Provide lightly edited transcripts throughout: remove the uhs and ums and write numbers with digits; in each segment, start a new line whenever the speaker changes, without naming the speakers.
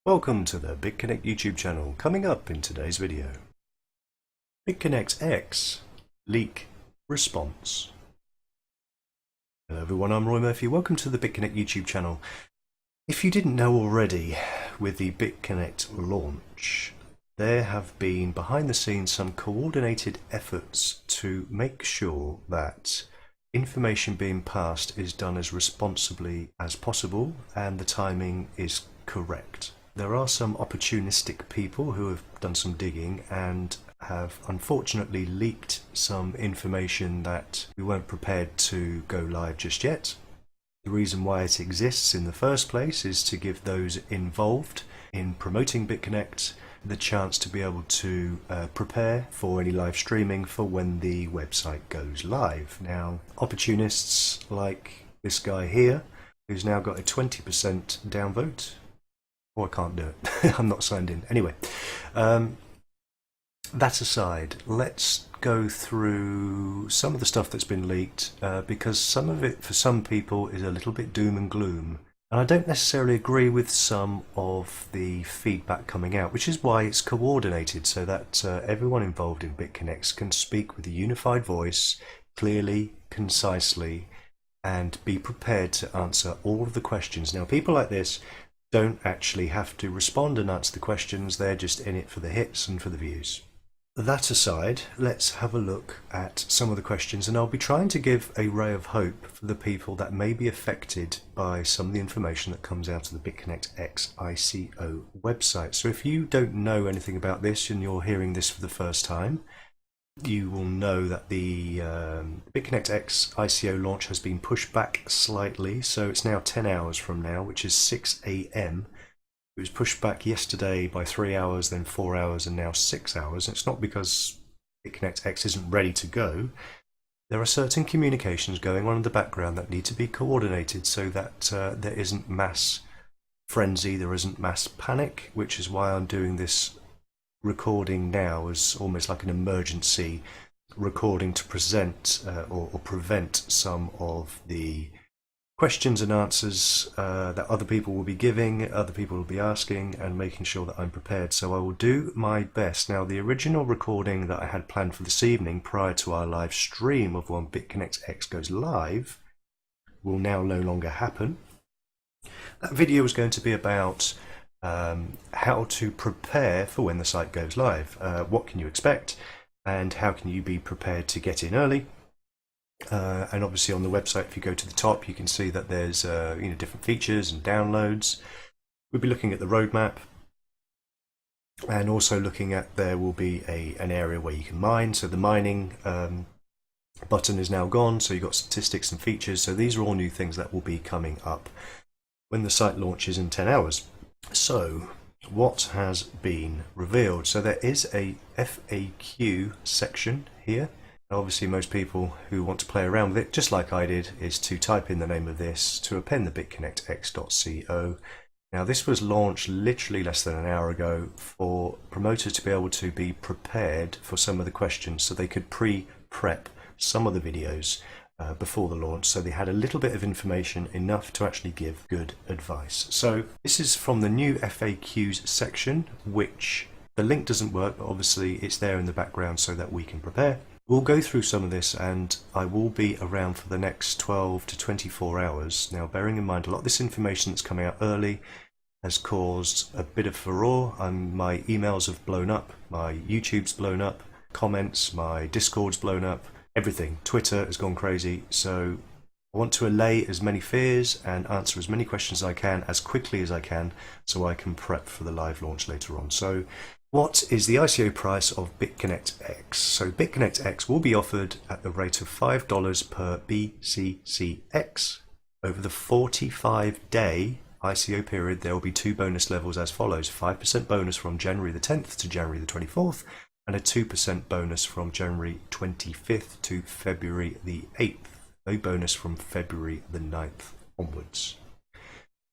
Welcome to the BitConnect YouTube channel. Coming up in today's video, BitconnectX leak response. Hello everyone, I'm Roy Murphy. Welcome to the BitConnect YouTube channel. If you didn't know already, with the BitConnect launch, there have been behind the scenes some coordinated efforts to make sure that information being passed is done as responsibly as possible and the timing is correct. There are some opportunistic people who have done some digging and have unfortunately leaked some information that we weren't prepared to go live just yet. The reason why it exists in the first place is to give those involved in promoting BitConnect the chance to be able to prepare for any live streaming for when the website goes live. Now, opportunists like this guy here, who's now got a 20% downvote. Oh, I can't do it. I'm not signed in. Anyway, that aside, let's go through some of the stuff that's been leaked because some of it for some people is a little bit doom and gloom. And I don't necessarily agree with some of the feedback coming out, which is why it's coordinated so that everyone involved in BitConnect can speak with a unified voice, clearly, concisely, and be prepared to answer all of the questions. Now, people like this don't actually have to respond and answer the questions, they're just in it for the hits and for the views. That aside, let's have a look at some of the questions, and I'll be trying to give a ray of hope for the people that may be affected by some of the information that comes out of the BitconnectX ICO website. So if you don't know anything about this and you're hearing this for the first time, you will know that the BitconnectX ICO launch has been pushed back slightly, so it's now 10 hours from now, which is 6 AM. It was pushed back yesterday by 3 hours, then 4 hours, and now 6 hours. It's not because BitconnectX isn't ready to go. There are certain communications going on in the background that need to be coordinated so that there isn't mass frenzy, there isn't mass panic, which is why I'm doing this recording now as almost like an emergency recording to present or prevent some of the questions and answers that other people will be giving, other people will be asking, and making sure that I'm prepared. So I will do my best. Now, the original recording that I had planned for this evening prior to our live stream of when BitconnectX goes live will now no longer happen. That video was going to be about how to prepare for when the site goes live. What can you expect, and how can you be prepared to get in early? And obviously on the website, if you go to the top, you can see that there's different features and downloads. We'll be looking at the roadmap, and also looking at there will be an area where you can mine. So the mining button is now gone, so you've got statistics and features. So these are all new things that will be coming up when the site launches in 10 hours. So what has been revealed? So there is a FAQ section here. Obviously most people who want to play around with it, just like I did, is to type in the name of this to append the bitconnectx.co. Now this was launched literally less than an hour ago for promoters to be able to be prepared for some of the questions, so they could pre-prep some of the videos before the launch, so they had a little bit of information, enough to actually give good advice. So this is from the new FAQs section, which the link doesn't work, but obviously it's there in the background so that we can prepare. We'll go through some of this, and I will be around for the next 12 to 24 hours. Now, bearing in mind a lot of this information that's coming out early has caused a bit of furore. My emails have blown up, my YouTube's blown up, comments, my Discord's blown up, everything. Twitter has gone crazy. So I want to allay as many fears and answer as many questions as I can as quickly as I can, so I can prep for the live launch later on. So what is the ICO price of BitconnectX? So BitconnectX will be offered at the rate of $5 per BCCX. Over the 45-day ICO period, there will be 2 bonus levels as follows: 5% bonus from January the 10th to January the 24th, and a 2% bonus from January 25th to February the 8th. No bonus from February the 9th onwards.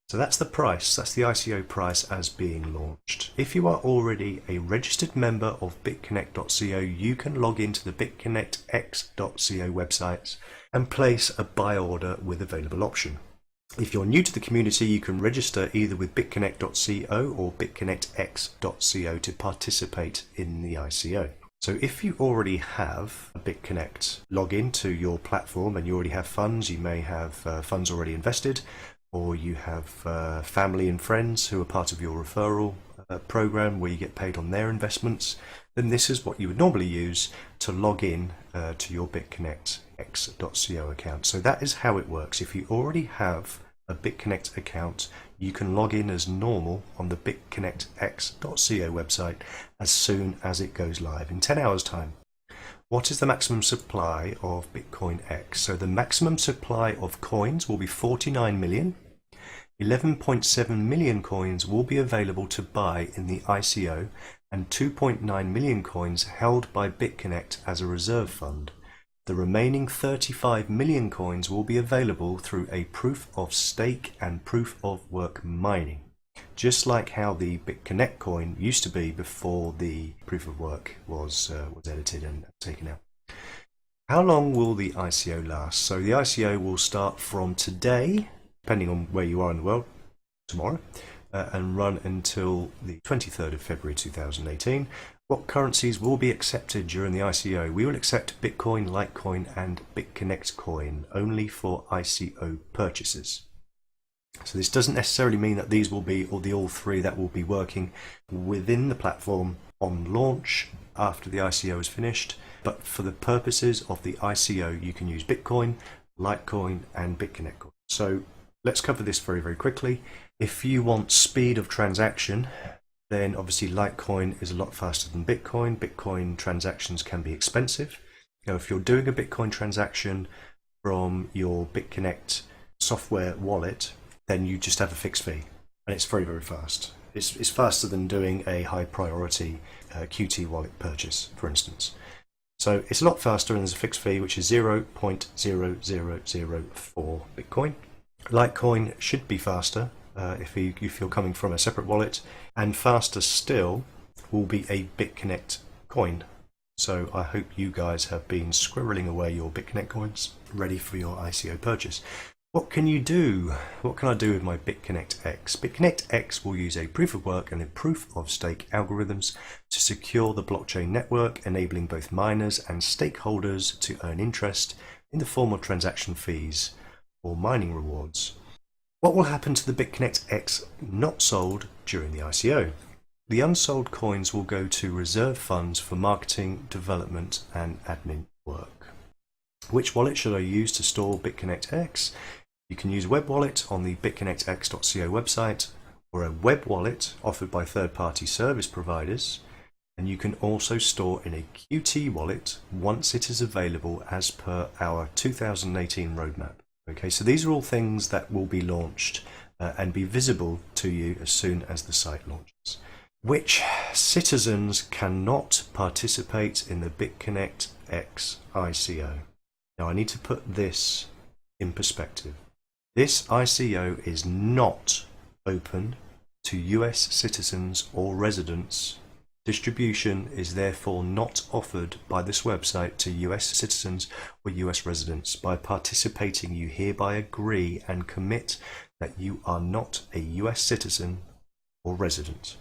So that's the price, that's the ICO price as being launched. If you are already a registered member of bitconnect.co, you can log into the bitconnectx.co websites and place a buy order with available option. If you're new to the community, you can register either with BitconnectX.co or BitconnectX.co to participate in the ICO. So if you already have a BitConnect login to your platform and you already have funds, you may have funds already invested, or you have family and friends who are part of your referral program where you get paid on their investments, then this is what you would normally use to log in to your BitconnectX.co account. So that is how it works. If you already have a BitConnect account, you can log in as normal on the BitconnectX.co website as soon as it goes live in 10 hours time. What is the maximum supply of Bitcoin X? So the maximum supply of coins will be 49 million. 11.7 million coins will be available to buy in the ICO and 2.9 million coins held by BitConnect as a reserve fund. The remaining 35 million coins will be available through a proof of stake and proof of work mining, just like how the BitConnect coin used to be before the proof of work was edited and taken out. How long will the ICO last? So the ICO will start from today, depending on where you are in the world, tomorrow, and run until the 23rd of February 2018. What currencies will be accepted during the ICO? We will accept Bitcoin, Litecoin and BitConnect coin only for ICO purchases. So this doesn't necessarily mean that these will be all three that will be working within the platform on launch after the ICO is finished, but for the purposes of the ICO you can use Bitcoin, Litecoin and BitConnect coin. So let's cover this very, very quickly. If you want speed of transaction, then obviously Litecoin is a lot faster than Bitcoin. Bitcoin transactions can be expensive. Now, if you're doing a Bitcoin transaction from your BitConnect software wallet, then you just have a fixed fee, and it's very, very fast. It's faster than doing a high priority Qt wallet purchase, for instance. So it's a lot faster, and there's a fixed fee which is 0.0004 Bitcoin. Litecoin should be faster if you're coming from a separate wallet, and faster still will be a BitConnect coin. So I hope you guys have been squirreling away your BitConnect coins ready for your ICO purchase. What can you do? What can I do with my BitconnectX? BitconnectX will use a proof of work and a proof of stake algorithms to secure the blockchain network, enabling both miners and stakeholders to earn interest in the form of transaction fees or mining rewards. What will happen to the BitconnectX not sold during the ICO? The unsold coins will go to reserve funds for marketing, development and admin work. Which wallet should I use to store BitconnectX? You can use a web wallet on the BitconnectX.co website, or a web wallet offered by third-party service providers, and you can also store in a Qt wallet once it is available as per our 2018 roadmap. Okay, so these are all things that will be launched and be visible to you as soon as the site launches. Which citizens cannot participate in the BitconnectX ICO? Now I need to put this in perspective. This ICO is not open to US citizens or residents. Distribution is therefore not offered by this website to US citizens or US residents. By participating, you hereby agree and commit that you are not a US citizen or resident.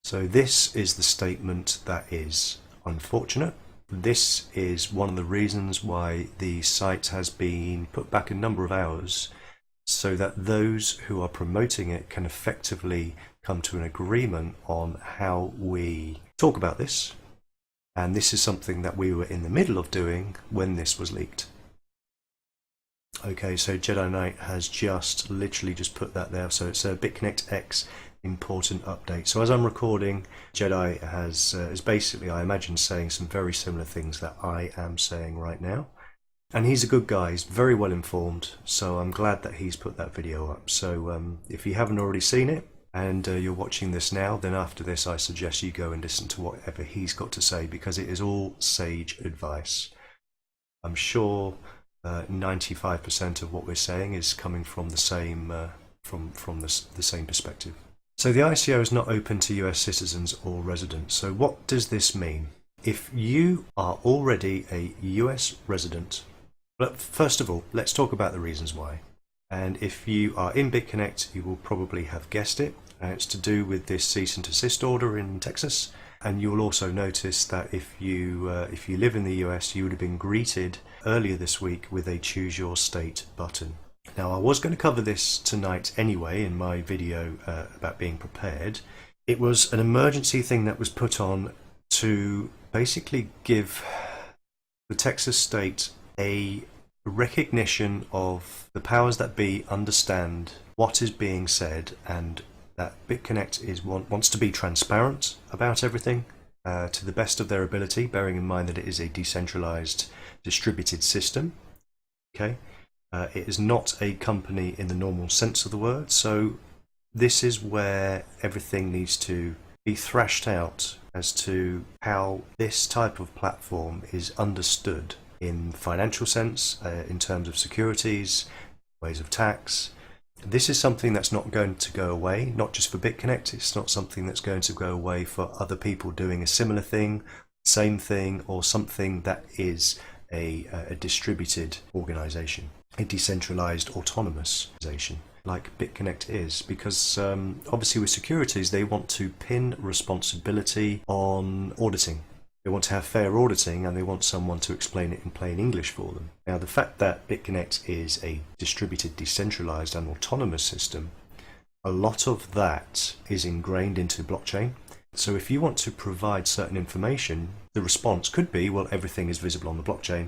So this is the statement that is unfortunate. This is one of the reasons why the site has been put back a number of hours, so that those who are promoting it can effectively come to an agreement on how we talk about this. And this is something that we were in the middle of doing when this was leaked. Okay, so Jedi Knight has literally just put that there. So it's a BitconnectX important update. So as I'm recording, Jedi is basically, I imagine, saying some very similar things that I am saying right now. And he's a good guy, he's very well informed, so I'm glad that he's put that video up. So if you haven't already seen it and you're watching this now, then after this I suggest you go and listen to whatever he's got to say, because it is all sage advice. I'm sure 95% of what we're saying is coming from the same the same perspective. So the ICO is not open to US citizens or residents. So what does this mean? If you are already a US resident, but first of all, let's talk about the reasons why. And if you are in BitConnect, you will probably have guessed it. It's to do with this cease and desist order in Texas. And you'll also notice that if you live in the US, you would have been greeted earlier this week with a Choose Your State button. Now, I was going to cover this tonight anyway in my video about being prepared. It was an emergency thing that was put on to basically give the Texas state a recognition of the powers that be understand what is being said, and that BitConnect wants to be transparent about everything to the best of their ability, bearing in mind that it is a decentralized, distributed system. Okay, it is not a company in the normal sense of the word, so this is where everything needs to be thrashed out as to how this type of platform is understood in financial sense, in terms of securities, ways of tax. This is something that's not going to go away, not just for BitConnect. It's not something that's going to go away for other people doing a similar thing, same thing, or something that is a distributed organization, a decentralized autonomous organization like BitConnect is, because obviously with securities they want to pin responsibility on auditing. They want to have fair auditing, and they want someone to explain it in plain English for them. Now, the fact that BitConnect is a distributed, decentralized and autonomous system, a lot of that is ingrained into blockchain. So if you want to provide certain information, the response could be, well, everything is visible on the blockchain,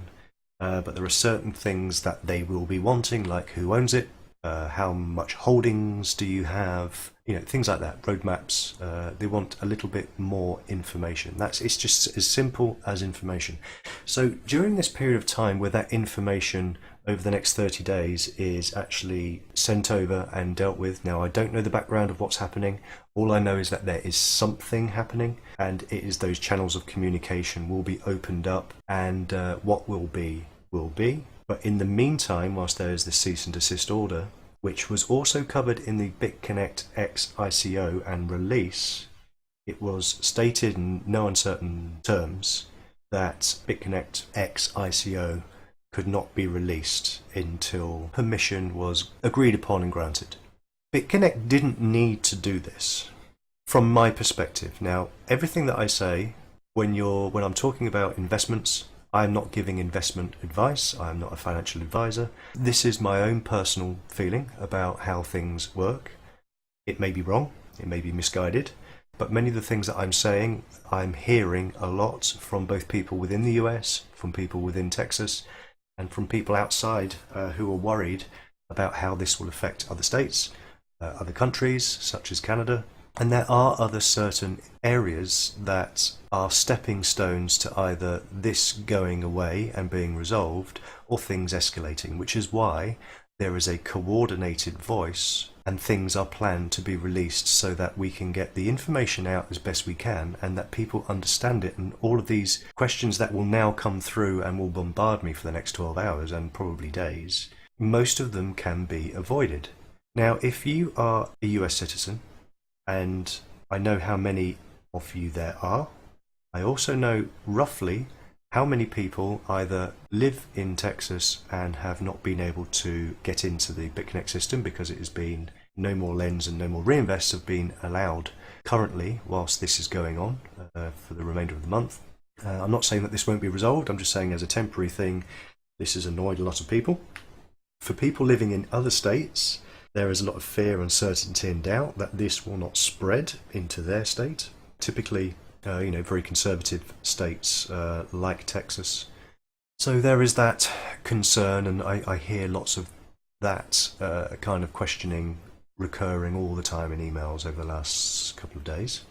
but there are certain things that they will be wanting, like who owns it, how much holdings do you have, things like that, roadmaps. They want a little bit more information. It's just as simple as information. So during this period of time where that information over the next 30 days is actually sent over and dealt with, now I don't know the background of what's happening. All I know is that there is something happening, and it is those channels of communication will be opened up, and what will be will be. But in the meantime, whilst there is the cease and desist order, which was also covered in the BitconnectX ICO and release, it was stated in no uncertain terms that BitconnectX ICO could not be released until permission was agreed upon and granted. BitConnect didn't need to do this, from my perspective. Now, everything that I say when I'm talking about investments, I'm not giving investment advice. I'm not a financial advisor. This is my own personal feeling about how things work. It may be wrong, it may be misguided, but many of the things that I'm saying, I'm hearing a lot from both people within the US, from people within Texas, and from people outside who are worried about how this will affect other states, other countries, such as Canada. And there are other certain areas that are stepping stones to either this going away and being resolved, or things escalating, which is why there is a coordinated voice and things are planned to be released so that we can get the information out as best we can, and that people understand it. And all of these questions that will now come through and will bombard me for the next 12 hours and probably days, most of them can be avoided. Now, if you are a US citizen, and I know how many of you there are, I also know roughly how many people either live in Texas and have not been able to get into the BitConnect system because it has been no more lends and no more reinvests have been allowed currently whilst this is going on for the remainder of the month. I'm not saying that this won't be resolved. I'm just saying as a temporary thing, this has annoyed a lot of people. For people living in other states, there is a lot of fear, uncertainty and doubt that this will not spread into their state. Typically, very conservative states like Texas. So there is that concern, and I hear lots of that kind of questioning recurring all the time in emails over the last couple of days.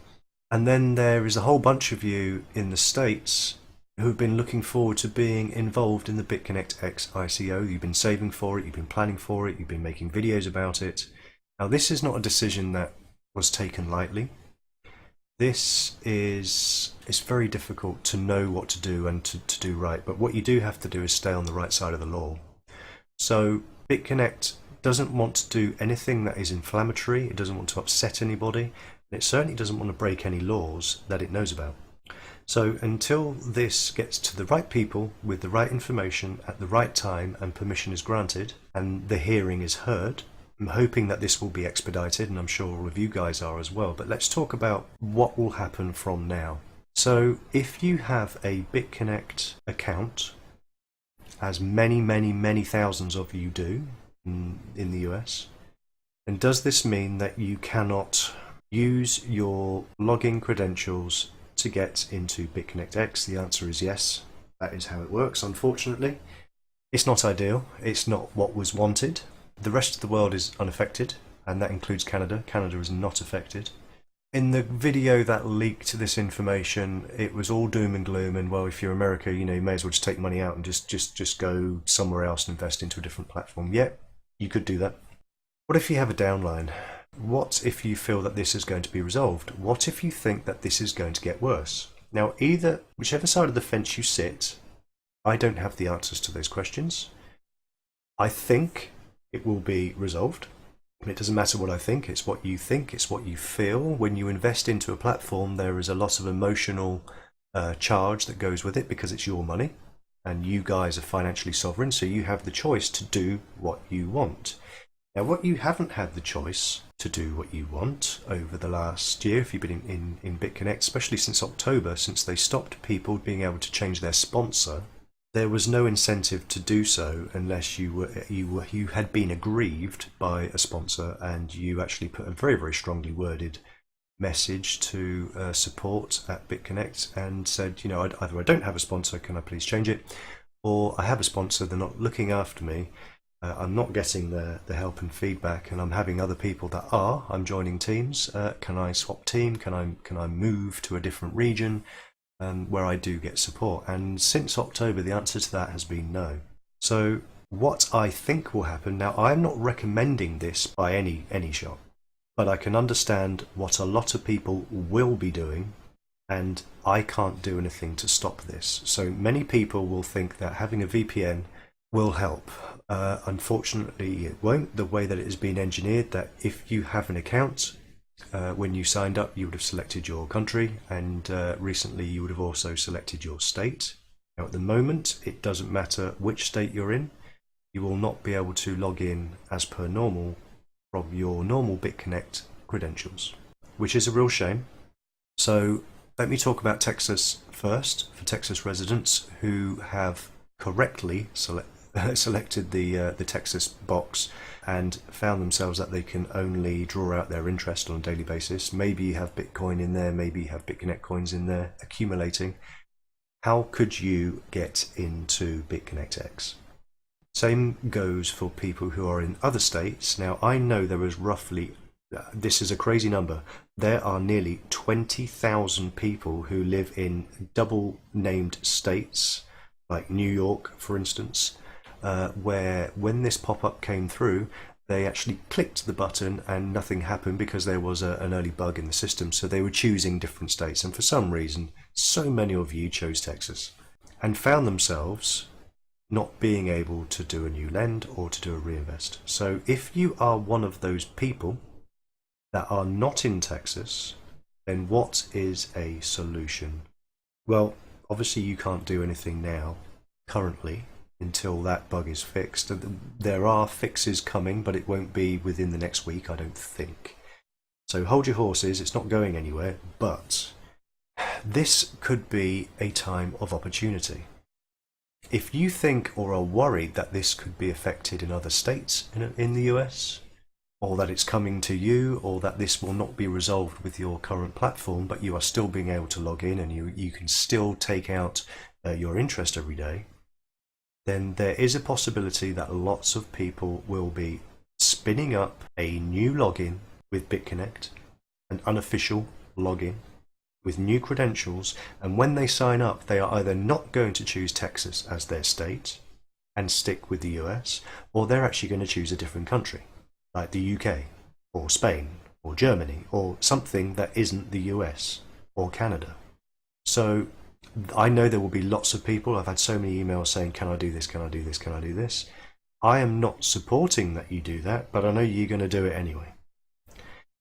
And then there is a whole bunch of you in the States who have been looking forward to being involved in the BitconnectX ICO. You've been saving for it, you've been planning for it, you've been making videos about it. Now, this is not a decision that was taken lightly. It's very difficult to know what to do and to do right, but what you do have to do is stay on the right side of the law. So BitConnect doesn't want to do anything that is inflammatory, it doesn't want to upset anybody, and it certainly doesn't want to break any laws that it knows about. So until this gets to the right people with the right information at the right time and permission is granted and the hearing is heard, I'm hoping that this will be expedited, and I'm sure all of you guys are as well. But let's talk about what will happen from now. So if you have a BitConnect account, as many thousands of you do in the US, and does this mean that you cannot use your login credentials to get into BitconnectX? The answer is yes. That is how it works, unfortunately. It's not ideal. It's not what was wanted. The rest of the world is unaffected, and that includes Canada. Canada is not affected. In the video that leaked this information, it was all doom and gloom, and well, if you're America, you may as well just take money out and just go somewhere else and invest into a different platform. Yeah, you could do that. What if you have a downline? What if you feel that this is going to be resolved? What if you think that this is going to get worse? Now, whichever side of the fence you sit, I don't have the answers to those questions. I think it will be resolved. It doesn't matter what I think, it's what you think, it's what you feel. When you invest into a platform, there is a lot of emotional charge that goes with it because it's your money and you guys are financially sovereign, so you have the choice to do what you want. Now, what you haven't had the choice to do what you want over the last year, if you've been in BitConnect, especially since October, since they stopped people being able to change their sponsor, there was no incentive to do so unless you had been aggrieved by a sponsor and you actually put a very strongly worded message to support at BitConnect and said, either I don't have a sponsor, can I please change it, or I have a sponsor, they're not looking after me. I'm not getting the help and feedback, and I'm having other people that are. I'm joining teams. Can I swap team? Can I move to a different region where I do get support? And since October, the answer to that has been no. So what I think will happen now, I'm not recommending this by any shot, but I can understand what a lot of people will be doing, and I can't do anything to stop this. So many people will think that having a VPN will help. Unfortunately, it won't. The way that it has been engineered, that if you have an account, when you signed up, you would have selected your country, and recently you would have also selected your state. Now, at the moment, it doesn't matter which state you're in. You will not be able to log in as per normal from your normal BitConnect credentials, which is a real shame. So let me talk about Texas first, for Texas residents who have correctly selected the Texas box and found themselves that they can only draw out their interest on a daily basis. Maybe you have Bitcoin in there, maybe you have BitConnect coins in there accumulating. How could you get into BitconnectX? Same goes for people who are in other states. Now, I know there is roughly, this is a crazy number, there are nearly 20,000 people who live in double named states, like New York, for instance, where when this pop-up came through, they actually clicked the button and nothing happened because there was an early bug in the system. So they were choosing different states, and for some reason, so many of you chose Texas and found themselves not being able to do a new lend or to do a reinvest. So if you are one of those people that are not in Texas, then what is a solution? Well, obviously you can't do anything now, currently, until that bug is fixed. There are fixes coming, but it won't be within the next week, I don't think. So hold your horses, it's not going anywhere, but this could be a time of opportunity. If you think or are worried that this could be affected in other states in the US, or that it's coming to you, or that this will not be resolved with your current platform, but you are still being able to log in and you can still take out your interest every day, then there is a possibility that lots of people will be spinning up a new login with BitConnect, an unofficial login with new credentials, and when they sign up, they are either not going to choose Texas as their state and stick with the US, or they're actually going to choose a different country, like the UK, or Spain, or Germany, or something that isn't the US or Canada. So I know there will be lots of people. I've had so many emails saying, can I do this, can I do this, can I do this? I am not supporting that you do that, but I know you're going to do it anyway.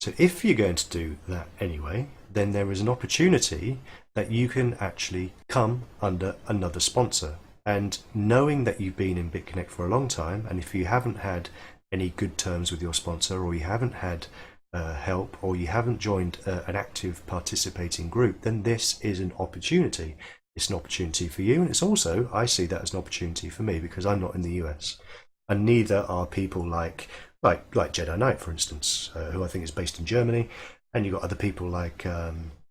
So if you're going to do that anyway, then there is an opportunity that you can actually come under another sponsor. And knowing that you've been in BitConnect for a long time, and if you haven't had any good terms with your sponsor, or you haven't had help, or you haven't joined an active participating group, then this is an opportunity. It's an opportunity for you, and it's also, I see that as an opportunity for me, because I'm not in the US, and neither are people like Jedi Knight, for instance, who I think is based in Germany, and you've got other people like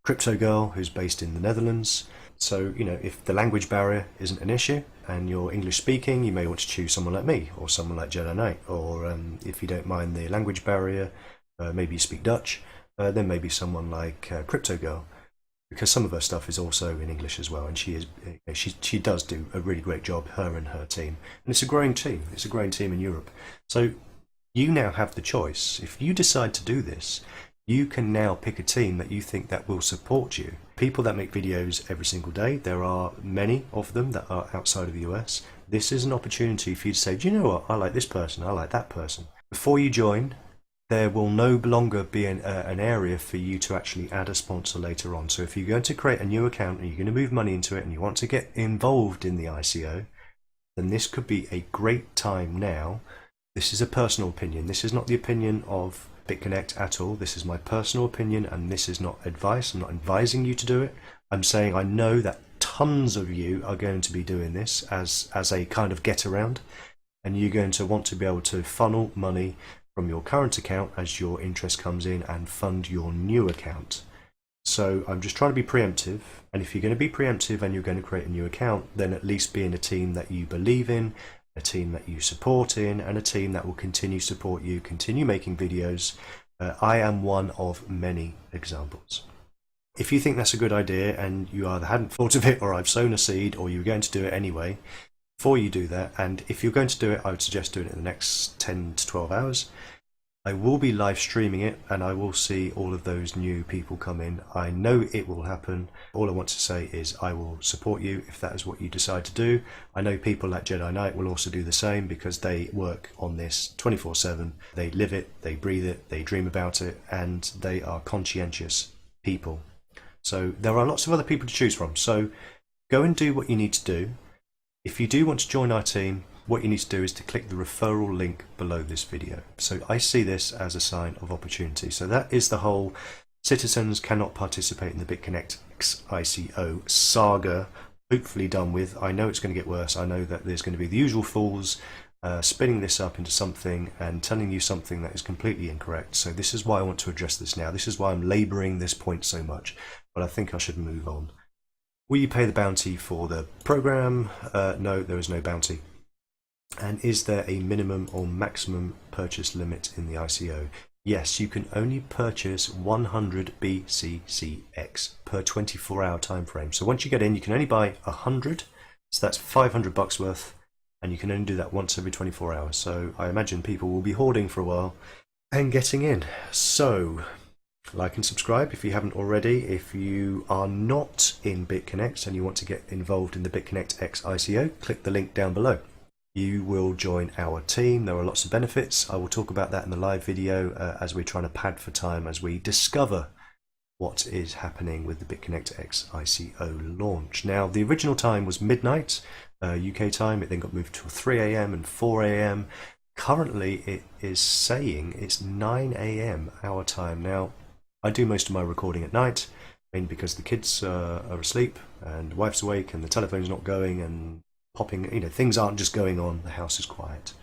Crypto Girl, who's based in the Netherlands. So, you know, if the language barrier isn't an issue and you're English speaking, you may want to choose someone like me or someone like Jedi Knight. Or if you don't mind the language barrier, maybe you speak Dutch, then maybe someone like Crypto Girl, because some of her stuff is also in English as well, and she does do a really great job, her and her team. And it's a growing team. It's a growing team in Europe. So you now have the choice. If you decide to do this, you can now pick a team that you think that will support you. People that make videos every single day, there are many of them that are outside of the US. This is an opportunity for you to say, do you know what, I like this person, I like that person. Before you join, there will no longer be an area for you to actually add a sponsor later on. So if you're going to create a new account and you're going to move money into it and you want to get involved in the ICO, then this could be a great time now. This is a personal opinion. This is not the opinion of BitConnect at all. This is my personal opinion, and this is not advice. I'm not advising you to do it. I'm saying I know that tons of you are going to be doing this as a kind of get around, and you're going to want to be able to funnel money from your current account as your interest comes in and fund your new account. So I'm just trying to be preemptive, and if you're going to be preemptive and you're going to create a new account, then at least be in a team that you believe in, a team that you support in, and a team that will continue to support you, continue making videos. I am one of many examples. If you think that's a good idea and you either hadn't thought of it or I've sown a seed or you're going to do it anyway, before you do that, and if you're going to do it, I would suggest doing it in the next 10 to 12 hours. I will be live streaming it and I will see all of those new people come in. I know it will happen. All I want to say is I will support you if that is what you decide to do. I know people like Jedi Knight will also do the same because they work on this 24/7. They live it, they breathe it, they dream about it, and they are conscientious people. So there are lots of other people to choose from. So go and do what you need to do. If you do want to join our team, what you need to do is to click the referral link below this video. So I see this as a sign of opportunity. So that is the whole citizens cannot participate in the BitconnectX ICO saga, hopefully done with. I know it's going to get worse. I know that there's going to be the usual fools spinning this up into something and telling you something that is completely incorrect. So this is why I want to address this now. This is why I'm labouring this point so much, but I think I should move on. Will you pay the bounty for the program? No, there is no bounty. And is there a minimum or maximum purchase limit in the ICO? Yes, you can only purchase 100 BCCX per 24-hour time frame. So once you get in, you can only buy 100, so that's $500 worth, and you can only do that once every 24 hours. So I imagine people will be hoarding for a while and getting in. So like and subscribe if you haven't already. If you are not in BitConnect and you want to get involved in the BitconnectX ICO, click the link down below. You will join our team. There are lots of benefits. I will talk about that in the live video as we're trying to pad for time as we discover what is happening with the BitconnectX ICO launch. Now, the original time was midnight UK time. It then got moved to 3 AM and 4 AM. Currently, it is saying it's 9 AM our time. Now, I do most of my recording at night, mainly because the kids are asleep and the wife's awake and the telephone's not going and popping, you know, things aren't just going on, the house is quiet.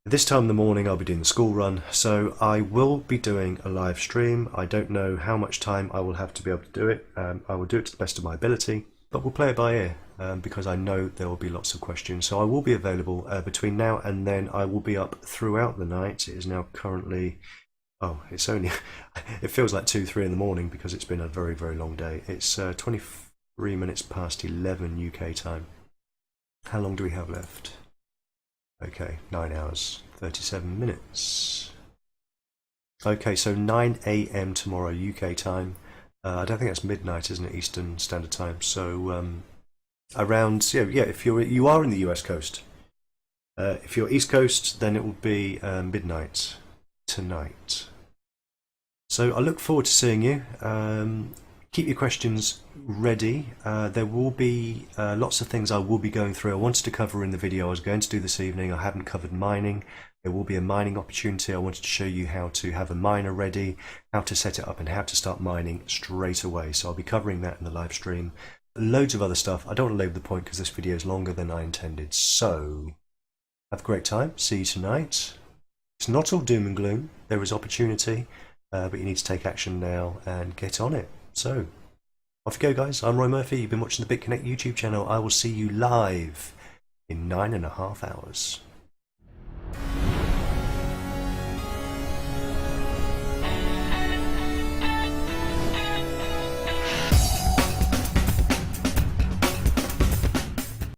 At this time in the morning I'll be doing the school run, so I will be doing a live stream. I don't know how much time I will have to be able to do it. I will do it to the best of my ability, but we'll play it by ear because I know there will be lots of questions. So I will be available between now and then. I will be up throughout the night. It is now currently, it's only, it feels like 2-3 in the morning because it's been a very, very long day. It's 23 minutes past 11 UK time. How long do we have left? Okay, 9 hours, 37 minutes. Okay, so 9 AM tomorrow UK time. I don't think that's midnight, isn't it? Eastern Standard Time. So around, if you are in the US coast. If you're East Coast, then it will be midnight tonight. So I look forward to seeing you. Keep your questions ready. There will be lots of things I will be going through. I wanted to cover in the video I was going to do this evening. I haven't covered mining. There will be a mining opportunity. I wanted to show you how to have a miner ready, how to set it up, and how to start mining straight away. So I'll be covering that in the live stream. Loads of other stuff. I don't want to labour the point because this video is longer than I intended. So have a great time. See you tonight. It's not all doom and gloom. There is opportunity, but you need to take action now and get on it. So off you go, guys. I'm Roy Murphy. You've been watching the BitConnect YouTube channel. I will see you live in 9.5 hours.